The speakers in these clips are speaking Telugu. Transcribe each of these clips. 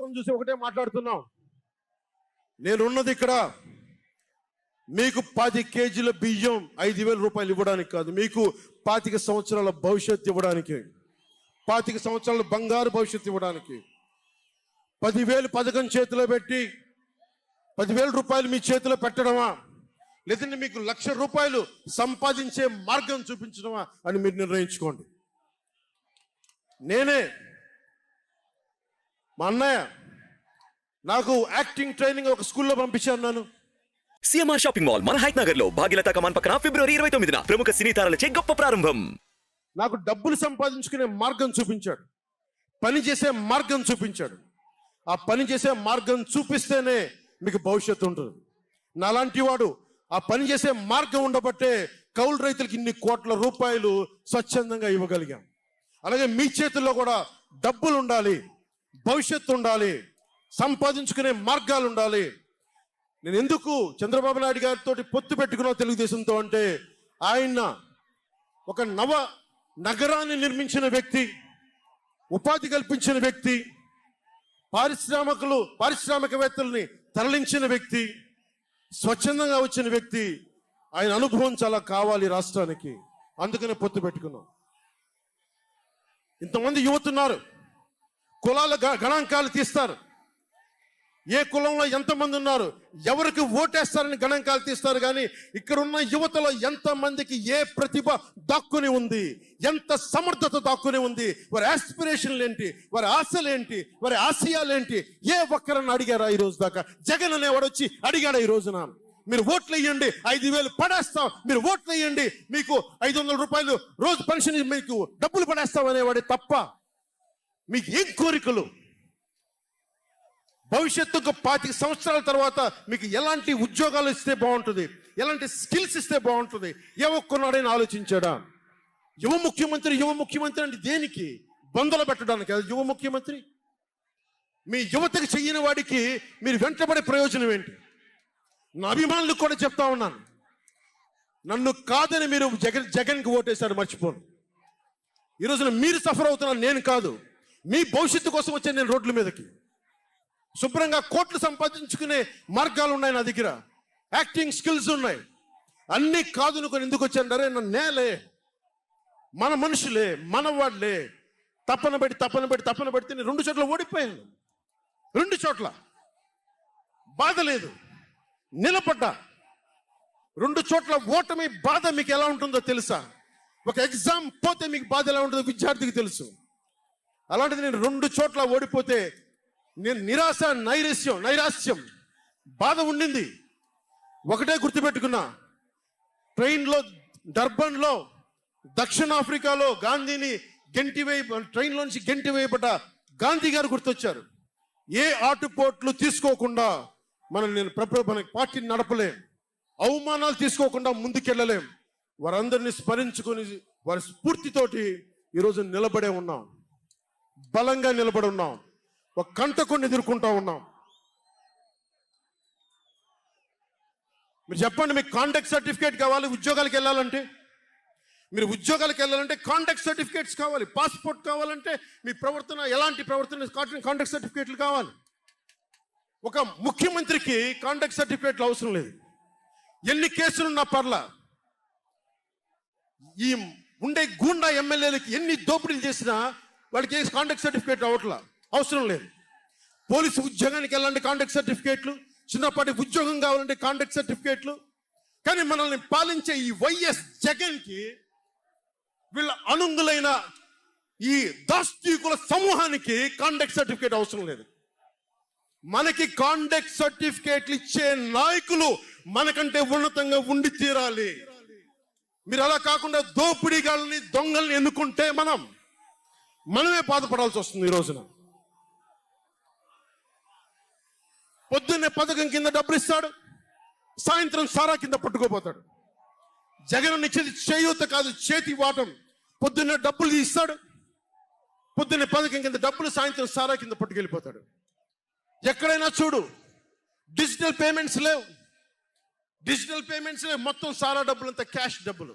ప్రభుత్వం చూసి ఒకటే మాట్లాడుతున్నాం. నేనున్నది ఇక్కడ మీకు 10 కేజీల బియ్యం 5,000 రూపాయలు ఇవ్వడానికి కాదు, మీకు 25 సంవత్సరాల భవిష్యత్తు ఇవ్వడానికి, 25 సంవత్సరాల బంగారు భవిష్యత్తు ఇవ్వడానికి. 10,000 పథకం చేతిలో పెట్టి 10,000 రూపాయలు మీ చేతిలో పెట్టడమా, లేదంటే మీకు 1,00,000 రూపాయలు సంపాదించే మార్గం చూపించడమా అని మీరు నిర్ణయించుకోండి. నేనే, మా అన్నయ్య నాకు యాక్టింగ్ ట్రైనింగ్ ఒక స్కూల్లో పంపించాను. నన్ను సిఎంఆర్ షాపింగ్ మాల్ మన హైట్ నగర్ లో భాగ్యలతా కమాన్ పక్కన ఫిబ్రవరి 29న ప్రముఖ సినీ తారలచే గొప్ప ప్రారంభం. నాకు డబ్బులు సంపాదించుకునే మార్గం చూపించాడు, పని చేసే మార్గం చూపించాడు. ఆ పని చేసే మార్గం చూపిస్తేనే మీకు భవిష్యత్తు ఉంటుంది. నాలాంటి వాడు ఆ పని చేసే మార్గం ఉండబట్టే కౌలు రైతులకి ఇన్ని కోట్ల రూపాయలు స్వచ్ఛందంగా ఇవ్వగలిగాం. అలాగే మీ చేతుల్లో కూడా డబ్బులు ఉండాలి, భవిష్యత్తు ఉండాలి, సంపాదించుకునే మార్గాలు ఉండాలి. నేను ఎందుకు చంద్రబాబు నాయుడు గారితో పొత్తు పెట్టుకున్నా తెలుగుదేశంతో అంటే, ఆయన ఒక నవ నగరాన్ని నిర్మించిన వ్యక్తి, ఉపాధి కల్పించిన వ్యక్తి, పారిశ్రామికవేత్తల్ని తరలించిన వ్యక్తి, స్వచ్ఛందంగా వచ్చిన వ్యక్తి. ఆయన అనుభవం చాలా కావాలి రాష్ట్రానికి, అందుకనే పొత్తు పెట్టుకున్నాం. ఇంతమంది యువతున్నారు, కులాల గణాంకాలు తీస్తారు, ఏ కులంలో ఎంతమంది ఉన్నారు, ఎవరికి ఓటేస్తారని గణాంకాలు తీస్తారు. కానీ ఇక్కడున్న యువతలో ఎంతమందికి ఏ ప్రతిభ దాక్కుని ఉంది, ఎంత సమర్థత దాక్కుని ఉంది, వారి ఆస్పిరేషన్లు ఏంటి, వారి ఆశలు ఏంటి, వారి ఆశయాలు ఏంటి, ఏ ఒక్కరన్నా అడిగారా ఈ రోజు దాకా? జగన్ అనేవాడు వచ్చి అడిగాడా ఈ రోజున? మీరు ఓట్లు వేయండి, 5,000 పడేస్తాం, మీరు ఓట్లు వేయండి, మీకు 500 రూపాయలు రోజు పెన్షన్, మీకు డబ్బులు పడేస్తాం అనేవాడే తప్ప మీకు ఏం కోరికలు? భవిష్యత్తుకు 25 సంవత్సరాల తర్వాత మీకు ఎలాంటి ఉద్యోగాలు ఇస్తే బాగుంటుంది, ఎలాంటి స్కిల్స్ ఇస్తే బాగుంటుంది, ఏ ఒక్కనాడైనా ఆలోచించాడా? యువ ముఖ్యమంత్రి అంటే దేనికి? బంధులు పెట్టడానికి యువ ముఖ్యమంత్రి? మీ యువతకు చెయ్యని వాడికి మీరు వెంటబడే ప్రయోజనం ఏంటి? నా అభిమానులకు కూడా చెప్తా ఉన్నాను, నన్ను కాదని మీరు జగన్కి ఓటేశారు మర్చిపోను. ఈరోజున మీరు సఫర్ అవుతున్నారు, నేను కాదు. మీ భవిష్యత్తు కోసం వచ్చే నేను రోడ్ల మీదకి శుభ్రంగా కోట్లు సంపాదించుకునే మార్గాలు ఉన్నాయి నా దగ్గర, యాక్టింగ్ స్కిల్స్ ఉన్నాయి. అన్ని కాదునుకొని ఎందుకు వచ్చారంటే, నన్ను నేలే, మన మనుషులే, మన వాళ్ళే, తప్పన పెడితే నేను 2 చోట్ల ఓడిపోయాను. 2 చోట్ల బాధ లేదు, నిలబడ్డా. 2 చోట్ల ఓటమి బాధ మీకు ఎలా ఉంటుందో తెలుసా? ఒక ఎగ్జామ్ పోతే మీకు బాధ ఎలా ఉంటుందో విద్యార్థికి తెలుసు. అలాంటిది నేను 2 చోట్ల ఓడిపోతే నేను నిరాశ, నైరాశ్యం, బాధ ఉండింది. ఒకటే గుర్తుపెట్టుకున్నా, ట్రైన్లో డర్బన్లో దక్షిణాఫ్రికాలో గాంధీని ట్రైన్లోంచి గెంటి వేయబడ్డ గాంధీ గారు గుర్తొచ్చారు. ఏ ఆటుపోట్లు తీసుకోకుండా మన పార్టీని నడపలేం, అవమానాలు తీసుకోకుండా ముందుకెళ్ళలేం. వారందరినీ స్మరించుకొని వారి స్ఫూర్తితోటి ఈరోజు నిలబడే ఉన్నాం, బలంగా నిలబడి ఉన్నాం, ఒక కంటకొని ఎదుర్కొంటా ఉన్నాం. మీరు చెప్పండి, మీకు కాంటాక్ట్ సర్టిఫికేట్ కావాలి ఉద్యోగాలకు వెళ్ళాలంటే? మీరు ఉద్యోగాలకు వెళ్ళాలంటే కాంటాక్ట్ సర్టిఫికేట్స్ కావాలి, పాస్పోర్ట్ కావాలంటే మీ ప్రవర్తన ఎలాంటి ప్రవర్తన కాంటాక్ట్ సర్టిఫికేట్లు కావాలి. ఒక ముఖ్యమంత్రికి కాంటాక్ట్ సర్టిఫికేట్లు అవసరం లేదు. ఎన్ని కేసులున్నా పర్లా, ఈ ఉండే గూండా ఎమ్మెల్యేలకి ఎన్ని దోపిడీలు చేసినా వాళ్ళకి కాంటాక్ట్ సర్టిఫికేట్ అవసరం లేదు. పోలీసు ఉద్యోగానికి వెళ్ళాలంటే కాంటాక్ట్ సర్టిఫికేట్లు, చిన్నపాటి ఉద్యోగం కావాలంటే కాంటాక్ట్ సర్టిఫికేట్లు. కానీ మనల్ని పాలించే ఈ వైఎస్ జగన్కి, వీళ్ళ అనుంగులైన ఈ దాష్టీకుల సమూహానికి కాంటాక్ట్ సర్టిఫికేట్ అవసరం లేదు. మనకి కాంటాక్ట్ సర్టిఫికేట్లు ఇచ్చే నాయకులు మనకంటే ఉన్నతంగా ఉండి తీరాలి. మీరు అలా కాకుండా దోపిడీగాళ్ళని, దొంగల్ని ఎన్నుకుంటే మనమే బాధపడాల్సి వస్తుంది. ఈ రోజున పొద్దున్నే పథకం కింద డబ్బులు ఇస్తాడు, సాయంత్రం సారా కింద పట్టుకోపోతాడు. జగన్ ఇచ్చేది చేయూత కాదు, చేతి వాటం. పొద్దున్నే డబ్బులు ఇస్తాడు, పొద్దున్నే పథకం కింద డబ్బులు, సాయంత్రం సారా కింద పట్టుకెళ్ళిపోతాడు. ఎక్కడైనా చూడు, డిజిటల్ పేమెంట్స్ లేవు, మొత్తం సారా డబ్బులు అంతా క్యాష్ డబ్బులు,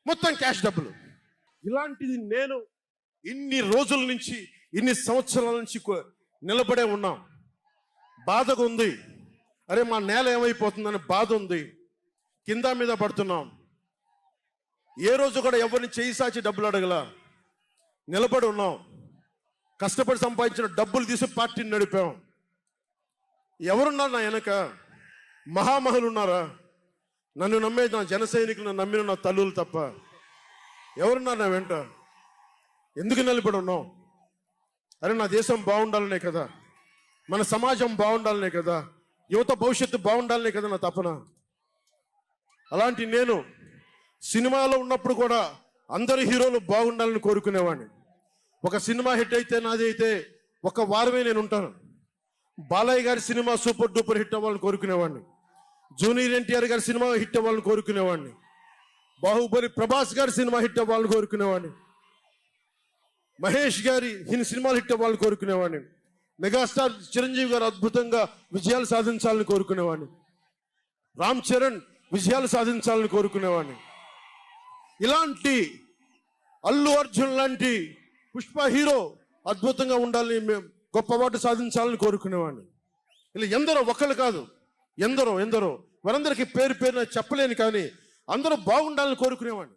మొత్తం క్యాష్ డబ్బులు. ఇలాంటిది నేను ఇన్ని రోజుల నుంచి, ఇన్ని సంవత్సరాల నుంచి నిలబడే ఉన్నాం. బాధగా ఉంది, అరే మా నేల ఏమైపోతుందని బాధ ఉంది, కింద మీద పడుతున్నాం. ఏ రోజు కూడా ఎవరిని చేయి సాచి డబ్బులు అడగల, నిలబడి ఉన్నాం. కష్టపడి సంపాదించిన డబ్బులు తీసి పార్టీని నడిపాం. ఎవరున్నారు నా వెనక? మహామహులు ఉన్నారా? నన్ను నమ్మే నా జన సైనికులు, నన్ను నమ్మిన నా తల్లులు తప్ప ఎవరున్నారు నా వెంట? ఎందుకు నిలబడి ఉన్నాం? అరే నా దేశం బాగుండాలనే కదా, మన సమాజం బాగుండాలనే కదా, యువత భవిష్యత్తు బాగుండాలనే కదా నా తపన. అలాంటి నేను సినిమాలో ఉన్నప్పుడు కూడా అందరు హీరోలు బాగుండాలని కోరుకునేవాడిని. ఒక సినిమా హిట్ అయితే, నాది అయితే ఒక వారమే నేను ఉంటాను. బాలయ్య గారి సినిమా సూపర్ డూపర్ హిట్ అవ్వాలని కోరుకునేవాడిని. జూనియర్ ఎన్టీఆర్ గారి సినిమా హిట్ అవ్వాలని కోరుకునేవాడిని. బాహుబలి ప్రభాస్ గారి సినిమా హిట్ అవ్వాలని కోరుకునేవాడిని. మహేష్ గారి సినిమాలు హిట్ అవ్వాలని కోరుకునేవాడిని. మెగాస్టార్ చిరంజీవి గారు అద్భుతంగా విజయాలు సాధించాలని కోరుకునేవాడిని. రామ్ చరణ్ విజయాలు సాధించాలని కోరుకునేవాడిని. ఇలాంటి అల్లు అర్జున్ లాంటి పుష్ప హీరో అద్భుతంగా ఉండాలని, మేము గొప్ప అవార్డు సాధించాలని కోరుకునేవాడిని. ఇలా ఎందరో, ఒకళ్ళు కాదు, ఎందరో వారందరికీ పేరు పేరున చెప్పలేను, కానీ అందరూ బాగుండాలని కోరుకునేవాడిని.